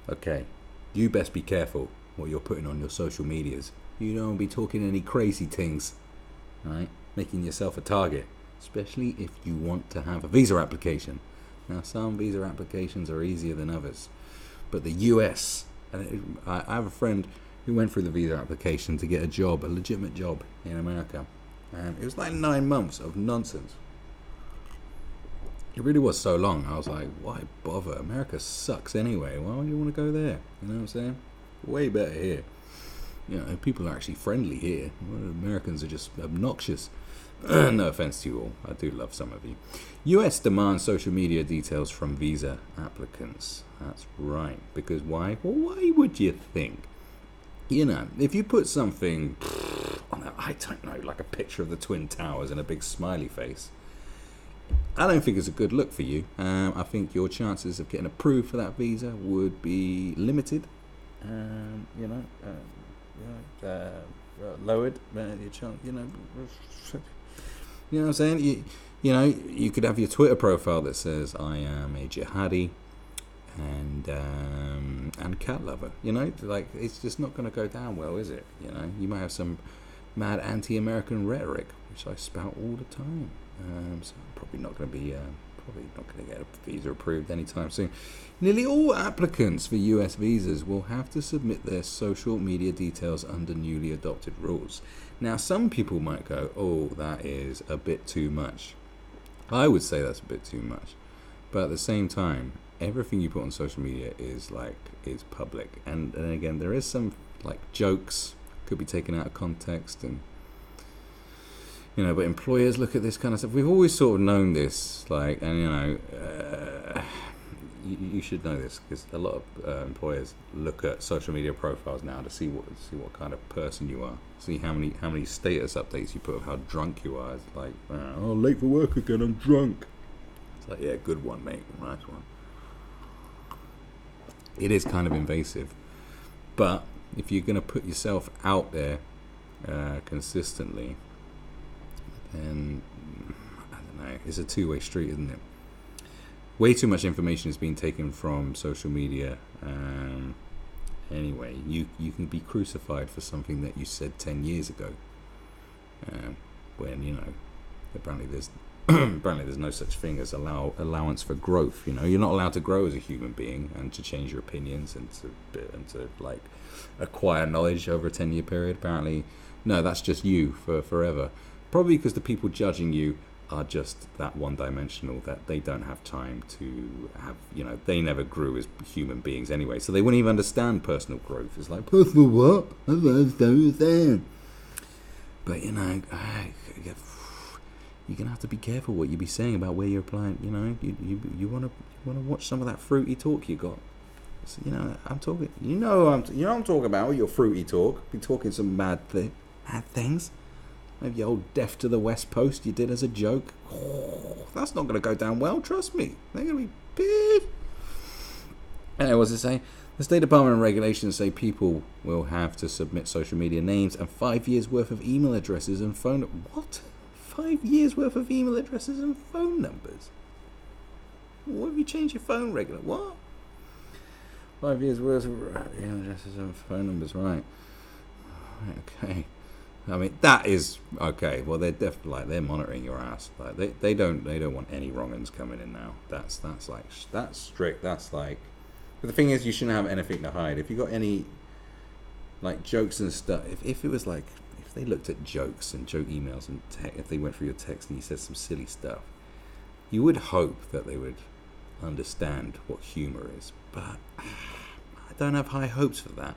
Okay, you best be careful what you're putting on your social medias. You don't be talking any crazy things, right? Making yourself a target, especially if you want to have a visa application. Now, some visa applications are easier than others, but the US, I have a friend who went through the visa application to get a job, a legitimate job in America, and it was like 9 months of nonsense. It really was so long. I was like, why bother? America sucks anyway. Why would you want to go there? You know what I'm saying? Way better here. You know, people are actually friendly here. Americans are just obnoxious. No offense to you all. I do love some of you. US demands social media details from visa applicants. That's right. Because why? Well, why would you think? You know, if you put something on a, I don't know, like a picture of the Twin Towers and a big smiley face, I don't think it's a good look for you. I think your chances of getting approved for that visa would be limited. Lowered. Your chance, you know what I'm saying. You could have your Twitter profile that says I am a jihadi and cat lover. You know, like it's just not going to go down well, is it? You know, you might have some mad anti-American rhetoric, which I spout all the time. So I'm probably not going to get a visa approved anytime soon. Nearly all applicants for US visas will have to submit their social media details under newly adopted rules. Now, some people might go, "Oh, that is a bit too much." I would say that's a bit too much, but at the same time, everything you put on social media is public, and again, there is some like jokes could be taken out of context and. You know, but employers look at this kind of stuff. We've always sort of known this, like, and you should know this because a lot of employers look at social media profiles now to see what kind of person you are, see how many status updates you put of how drunk you are. It's like, oh, late for work again, I'm drunk. It's like, yeah, good one, mate, nice one. It is kind of invasive, but if you're going to put yourself out there consistently. And I don't know, it's a two-way street, isn't it? Way too much information is being taken from social media. Anyway, you can be crucified for something that you said 10 years ago. When, you know, apparently there's no such thing as allowance for growth. You know, you're not allowed to grow as a human being and to change your opinions and to like acquire knowledge over a 10-year period. Apparently, no, that's just you for forever. Probably because the people judging you are just that one-dimensional, that they don't have time to have, you know, they never grew as human beings anyway, so they wouldn't even understand personal growth. It's like, personal what? I don't understand. But, you know, you're going to have to be careful what you be saying about where you're applying. You know, you want to watch some of that fruity talk you got. So, you know, I'm talking, I'm talking about your fruity talk. Be talking some mad things. Maybe your old Death to the West post you did as a joke. Oh, that's not going to go down well, trust me. They're going to be pissed. Anyway, what's it say? The State Department and regulations say people will have to submit social media names and 5 years worth of email addresses and phone... What? 5 years worth of email addresses and phone numbers? What have you changed your phone regular? What? 5 years worth of email addresses and phone numbers, right. Okay. I mean, that is okay. Well, they're definitely like they're monitoring your ass. Like they don't want any wrong uns coming in now. That's strict. That's like. But the thing is, you shouldn't have anything to hide. If you got any like jokes and stuff, if it was like if they looked at jokes and joke emails and if they went through your text and you said some silly stuff, you would hope that they would understand what humor is. But I don't have high hopes for that.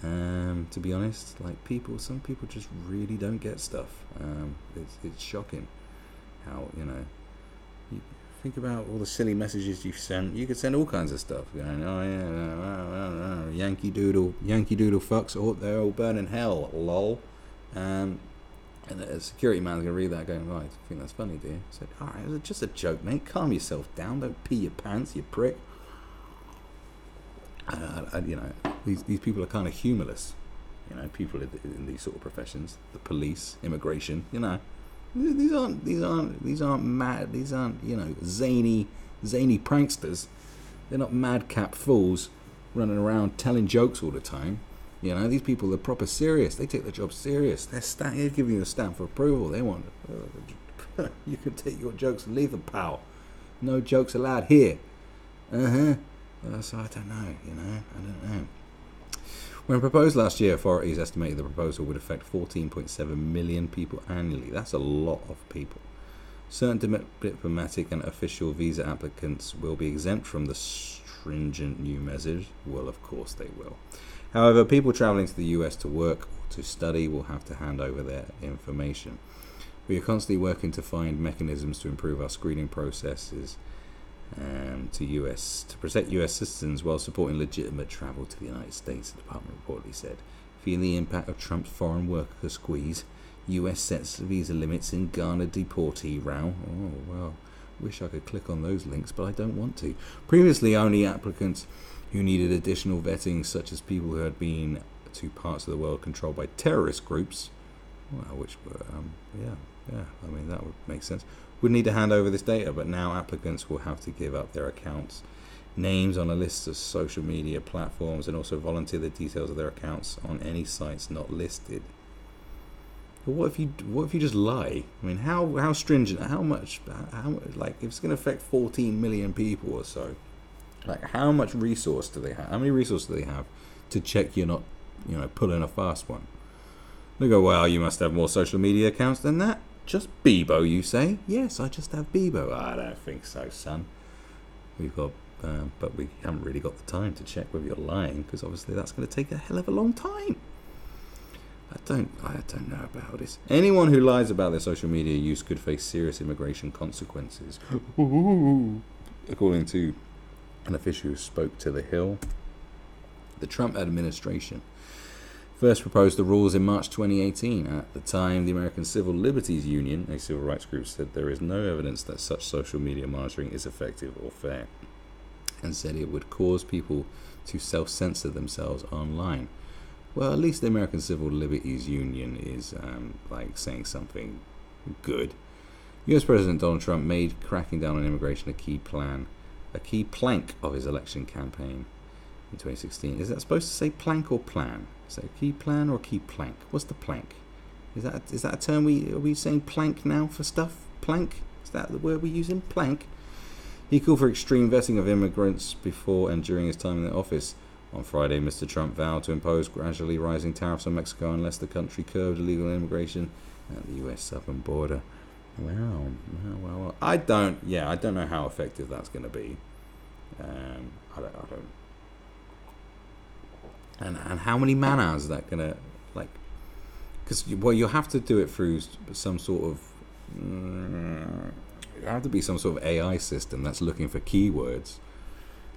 To be honest, like some people just really don't get stuff. It's shocking how, you know, you think about all the silly messages you've sent. You could send all kinds of stuff going, oh yeah, Yankee Doodle fucks, they're all burn in hell, lol. And the security man's gonna read that going, right, I think that's funny, do you? I said, alright, it's just a joke, mate, calm yourself down, don't pee your pants, you prick. You know, these people are kind of humorless. You know, people in these sort of professions, the police, immigration. You know, these aren't mad. These aren't, you know, zany pranksters. They're not madcap fools running around telling jokes all the time. You know, these people are proper serious. They take their job serious. They're giving you a stamp of approval. They want you can take your jokes and leave them, pal. No jokes allowed here. So I don't know. I don't know. When proposed last year, authorities estimated the proposal would affect 14.7 million people annually. That's a lot of people. Certain diplomatic and official visa applicants will be exempt from the stringent new measures. Well, of course they will. However, people travelling to the US to work or to study will have to hand over their information. We are constantly working to find mechanisms to improve our screening processes to protect US citizens while supporting legitimate travel to the United States, the department reportedly said. Feeling the impact of Trump's foreign worker squeeze, US sets visa limits in Ghana deportee row. Oh, well, wish I could click on those links, but I don't want to. Previously, only applicants who needed additional vetting, such as people who had been to parts of the world controlled by terrorist groups, well, which were, I mean, that would make sense, would need to hand over this data, but now applicants will have to give up their accounts, names on a list of social media platforms, and also volunteer the details of their accounts on any sites not listed. But what if you just lie? I mean, how stringent? How much? Like, if it's going to affect 14 million people or so, like, how much resource do they have? How many resources do they have to check you're not, pulling a fast one? They go, well, you must have more social media accounts than that. Just Bebo, you say? Yes, I just have Bebo. I don't think so, son. We've got, but we haven't really got the time to check whether you're lying, because obviously that's going to take a hell of a long time. I don't know about this. Anyone who lies about their social media use could face serious immigration consequences. According to an official who spoke to The Hill, the Trump administration first proposed the rules in March 2018. At the time, the American Civil Liberties Union, a civil rights group, said there is no evidence that such social media monitoring is effective or fair, and said it would cause people to self-censor themselves online. Well, at least the American Civil Liberties Union is saying something good. US President Donald Trump made cracking down on immigration a key plank of his election campaign in 2016. Is that supposed to say plank or plan? Is that a key plan or a key plank? What's the plank? Is that a term are we saying plank now for stuff? Plank? Is that the word we're using? Plank? He called for extreme vetting of immigrants before and during his time in the office. On Friday, Mr. Trump vowed to impose gradually rising tariffs on Mexico unless the country curbed illegal immigration at the U.S. southern border. Well, I don't know how effective that's going to be. I don't. And how many man hours is that going to, like, because, well, you'll have to do it through some sort of, there have to be some sort of AI system that's looking for keywords.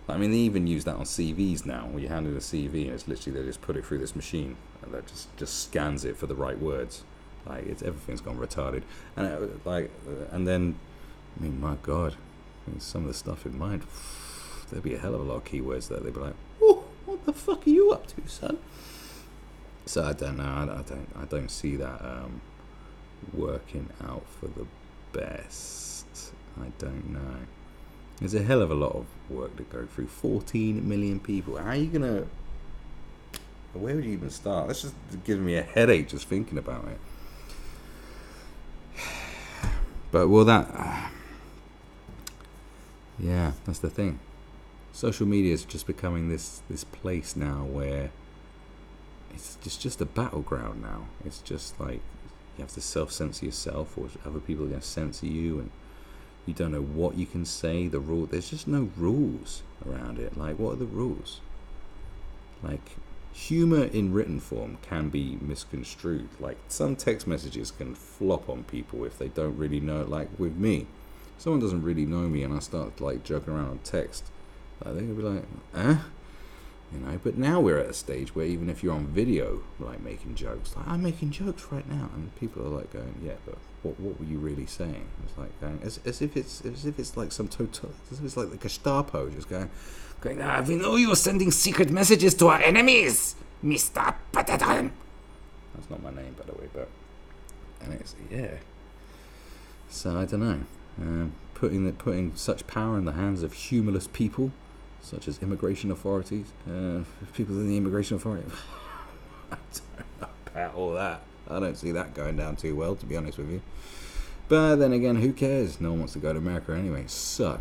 I mean, they even use that on CVs now, where you hand in a CV and it's literally, they just put it through this machine and that just scans it for the right words. Like, everything's gone retarded. And then, I mean, my God, some of the stuff in mind, there'd be a hell of a lot of keywords there. They'd be like, oh, what the fuck are you up to, son? So I don't know. I don't see that working out for the best. I don't know. There's a hell of a lot of work to go through. 14 million people. How are you gonna? Where would you even start? That's just giving me a headache just thinking about it. But yeah, that's the thing. Social media is just becoming this place now where it's just a battleground now. It's just like you have to self-censor yourself, or other people are going to censor you, and you don't know what you can say. There's just no rules around it. Like, what are the rules? Like, humor in written form can be misconstrued. Like, some text messages can flop on people if they don't really know. Like, with me, if someone doesn't really know me and I start, like, joking around on text, they're going to be like, but now we're at a stage where even if you're on video, like, making jokes, like, I'm making jokes right now, and people are like going, yeah, but what were you really saying? It's like going, as if it's like some total, as if it's like the Gestapo just going, we know you're sending secret messages to our enemies, Mr. Patadon. That's not my name, by the way, but, and it's, yeah. So I don't know, putting such power in the hands of humorless people such as immigration authorities, people in the immigration authority. I don't know about all that. I don't see that going down too well, to be honest with you. But then again, who cares? No one wants to go to America anyway. So